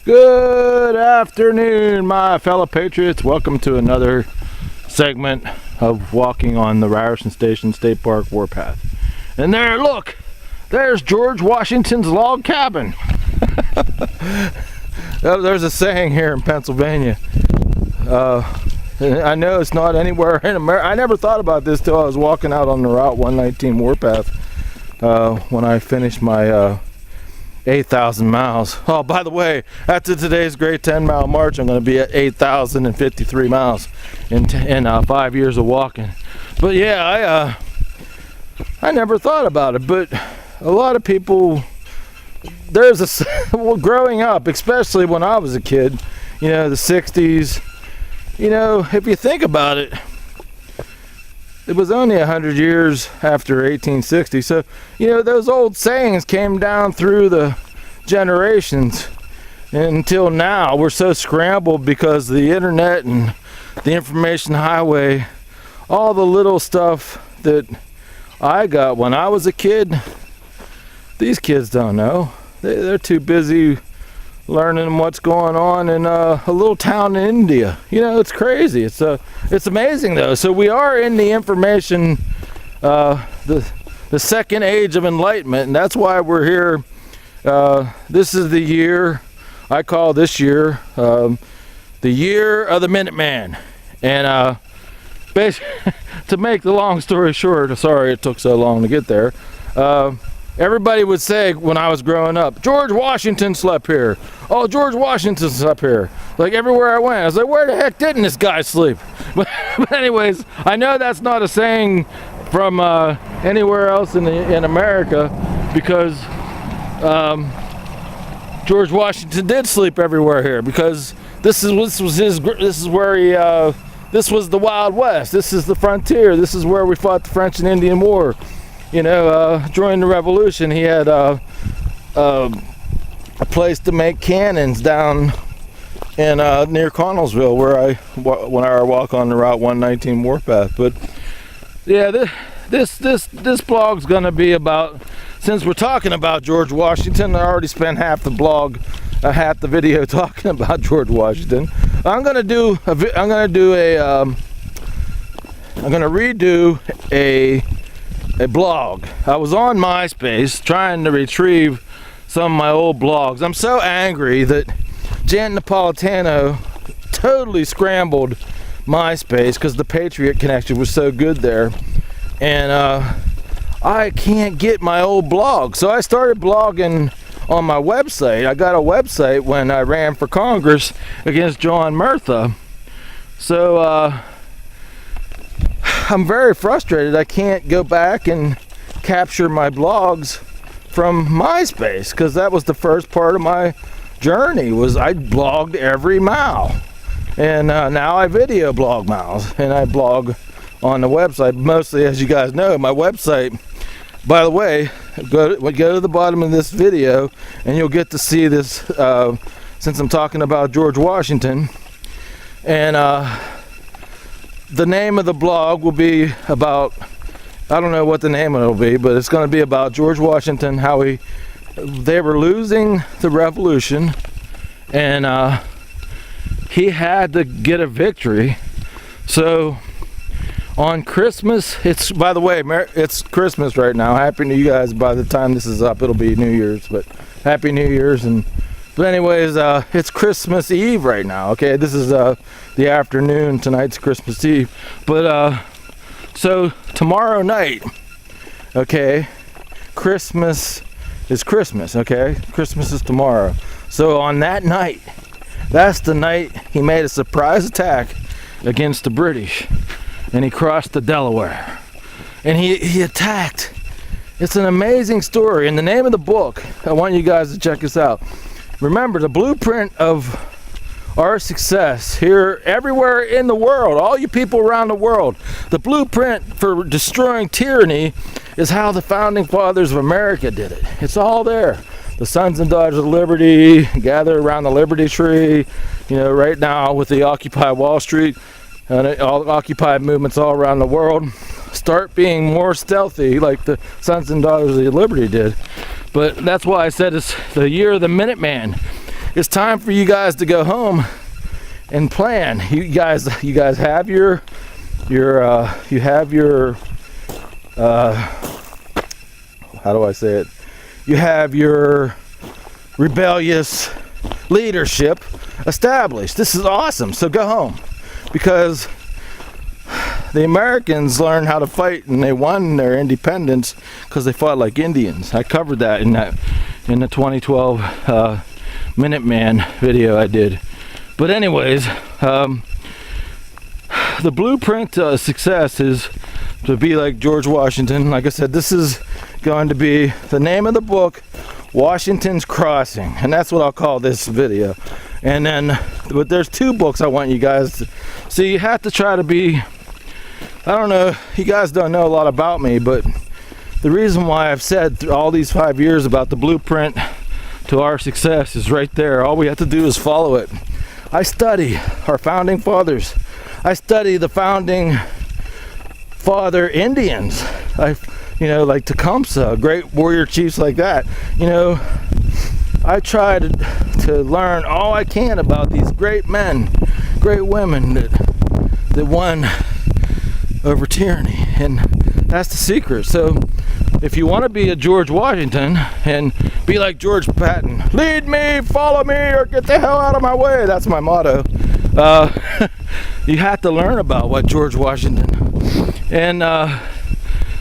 Good afternoon, my fellow patriots. Welcome to another segment of walking on the Ryerson Station State Park Warpath. And there, look, there's George Washington's log cabin. There's a saying here in Pennsylvania. I know it's not anywhere in America. I never thought about this till I was walking out on the Route 119 Warpath when I finished my 8,000 miles. Oh, by the way, after today's great 10-mile march, I'm going to be at 8,053 miles in 5 years of walking. But yeah, I never thought about it. But a lot of people, well, growing up, especially when I was a kid, the 60s, if you think about it, it was only 100 years after 1860. So, those old sayings came down through the generations. And until now, we're so scrambled because the internet and the information highway, all the little stuff that I got when I was a kid, these kids don't know. They're too busy learning what's going on in a little town in India. It's crazy. It's amazing though. So we are in the information, the second age of enlightenment, and that's why we're here. This is the year, I call this year the year of the Minuteman. And basically, to make the long story short, sorry it took so long to get there. Everybody would say when I was growing up, George Washington slept here. Oh, George Washington slept here. Like everywhere I went, I was like, where the heck didn't this guy sleep? But anyways, I know that's not a saying from anywhere else in America, because George Washington did sleep everywhere here, because this was where he this was the Wild West. This is the frontier. This is where we fought the French and Indian War. During the Revolution, he had a place to make cannons down in near Connellsville, when I walk on the Route 119 Warpath. But yeah, this blog's gonna be about, since we're talking about George Washington, I already spent half the video talking about George Washington. I'm gonna redo a blog. I was on MySpace trying to retrieve some of my old blogs. I'm so angry that Jan Napolitano totally scrambled MySpace because the Patriot connection was so good there, and I can't get my old blog. So I started blogging on my website. I got a website when I ran for Congress against John Murtha. So I'm very frustrated. I can't go back and capture my blogs from MySpace, because that was the first part of my journey. Was I blogged every mile, and now I video blog miles, and I blog on the website mostly. As you guys know, my website, by the way, go to the bottom of this video and you'll get to see this, since I'm talking about George Washington. And the name of the blog will be about, I don't know what the name of it will be, but it's going to be about George Washington, how they were losing the revolution, and he had to get a victory. So on Christmas, by the way, it's Christmas right now. Happy New Year, guys. By the time this is up, it'll be New Year's, but Happy New Year's. But anyways, it's Christmas Eve right now. Okay, this is the afternoon. Tonight's Christmas Eve. But so tomorrow night, okay, Christmas is Christmas. Okay, Christmas is tomorrow. So on that night, that's the night he made a surprise attack against the British, and he crossed the Delaware, and he attacked. It's an amazing story. And the name of the book, I want you guys to check this out. Remember, the blueprint of our success here, everywhere in the world, all you people around the world, the blueprint for destroying tyranny is how the founding fathers of America did it. It's all there. The sons and daughters of liberty gather around the Liberty Tree. Right now with the Occupy Wall Street and all the Occupy movements all around the world, start being more stealthy like the sons and daughters of liberty did. But that's why I said it's the year of the Minuteman. it's time for you guys to go home and plan. You guys have your how do I say it? You have your rebellious leadership established. This is awesome. So go home, because the Americans learned how to fight and they won their independence because they fought like Indians. I covered that in the 2012 Minuteman video I did. But anyways, the blueprint to success is to be like George Washington. Like I said, this is going to be the name of the book, Washington's Crossing, and that's what I'll call this video. And then, but there's 2 books I want you guys to see. You have to try to be, I don't know, you guys don't know a lot about me, but the reason why I've said through all these 5 years about the blueprint to our success is right there. All we have to do is follow it. I study our founding fathers. I study the founding father Indians. Like Tecumseh, great warrior chiefs like that. I try to learn all I can about these great men, great women that won over tyranny, and that's the secret. So if you want to be a George Washington and be like George Patton, lead me, follow me, or get the hell out of my way, that's my motto. You have to learn about what George Washington, and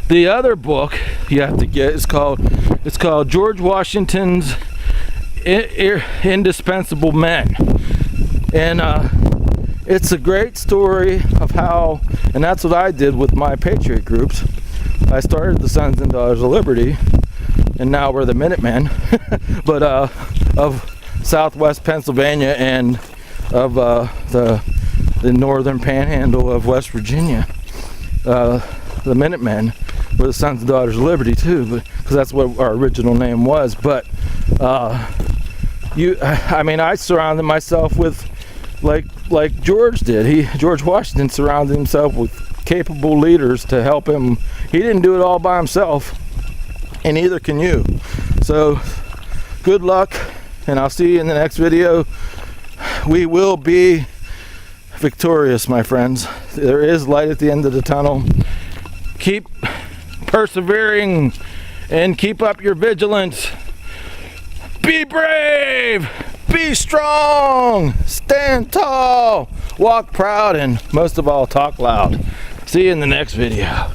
the other book you have to get is called George Washington's Indispensable Men, and it's a great story of how, and that's what I did with my Patriot groups. I started the Sons and Daughters of Liberty, and now we're the Minutemen, but of Southwest Pennsylvania and of the northern panhandle of West Virginia. The Minutemen were the Sons and Daughters of Liberty too, because that's what our original name was. But I surrounded myself with like George did. George Washington surrounded himself with capable leaders to help him. He didn't do it all by himself, and neither can you. So good luck, and I'll see you in the next video. We will be victorious, my friends. There is light at the end of the tunnel. Keep persevering and keep up your vigilance. Be brave, be strong, stand tall, walk proud, and most of all, talk loud. See you in the next video.